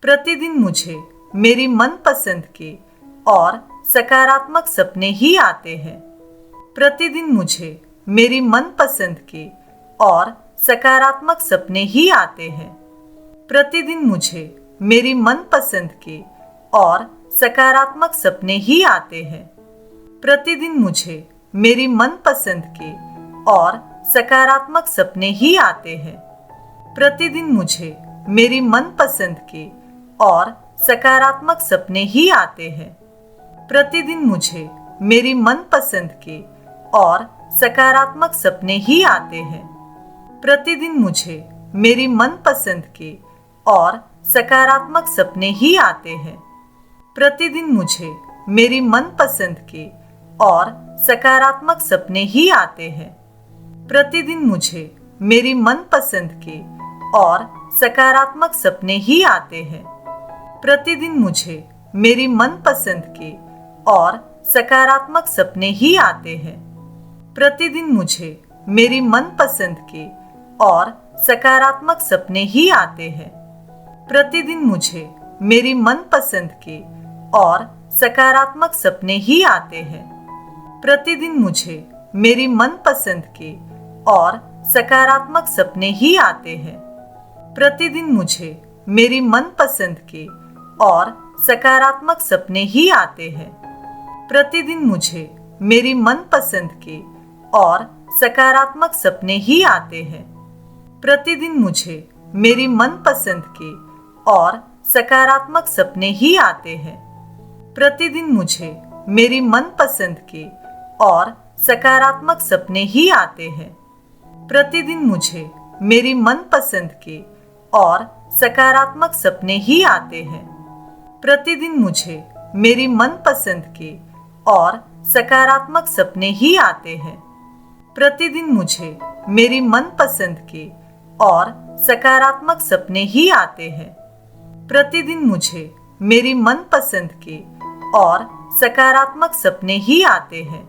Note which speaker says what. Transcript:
Speaker 1: प्रतिदिन मुझे मेरी मनपसंद के और सकारात्मक सपने ही आते हैं। प्रतिदिन मुझे मेरी मनपसंद के और सकारात्मक सपने ही आते हैं। प्रतिदिन मुझे मेरी मनपसंद के और सकारात्मक सपने ही आते हैं। प्रतिदिन मुझे मेरी मनपसंद के और सकारात्मक सपने ही आते हैं। प्रतिदिन मुझे मेरी मनपसंद के और सकारात्मक सपने ही आते हैं। प्रतिदिन मुझे मेरी मनपसंद के और सकारात्मक सपने ही आते हैं। प्रतिदिन मुझे मेरी मनपसंद के और सकारात्मक सपने ही आते हैं। प्रतिदिन मुझे मेरी मनपसंद के और सकारात्मक सपने ही आते हैं। प्रतिदिन मुझे मेरी मनपसंद के और सकारात्मक सपने ही आते हैं। प्रतिदिन मुझे मेरी मनपसंद के और सकारात्मक सपने ही आते हैं। प्रतिदिन मुझे मेरी मनपसंद के और सकारात्मक सपने ही आते हैं। प्रतिदिन मुझे मेरी मनपसंद के और सकारात्मक सपने ही आते हैं। प्रतिदिन मुझे मेरी मनपसंद के और सकारात्मक सपने ही आते हैं। प्रतिदिन मुझे मेरी मनपसंद के और सकारात्मक सपने ही आते हैं। प्रतिदिन मुझे मेरी मनपसंद के और सकारात्मक सपने ही आते हैं। प्रतिदिन मुझे मेरी मनपसंद के और सकारात्मक सपने ही आते हैं। प्रतिदिन मुझे मेरी मनपसंद के और सकारात्मक सपने ही आते हैं। प्रतिदिन मुझे मेरी मनपसंद के और सकारात्मक सपने ही आते हैं। प्रतिदिन मुझे मेरी मनपसंद के और सकारात्मक सपने ही आते हैं। प्रतिदिन मुझे मेरी मनपसंद के और सकारात्मक सपने ही आते हैं। प्रतिदिन मुझे मेरी मनपसंद के और सकारात्मक सपने ही आते हैं।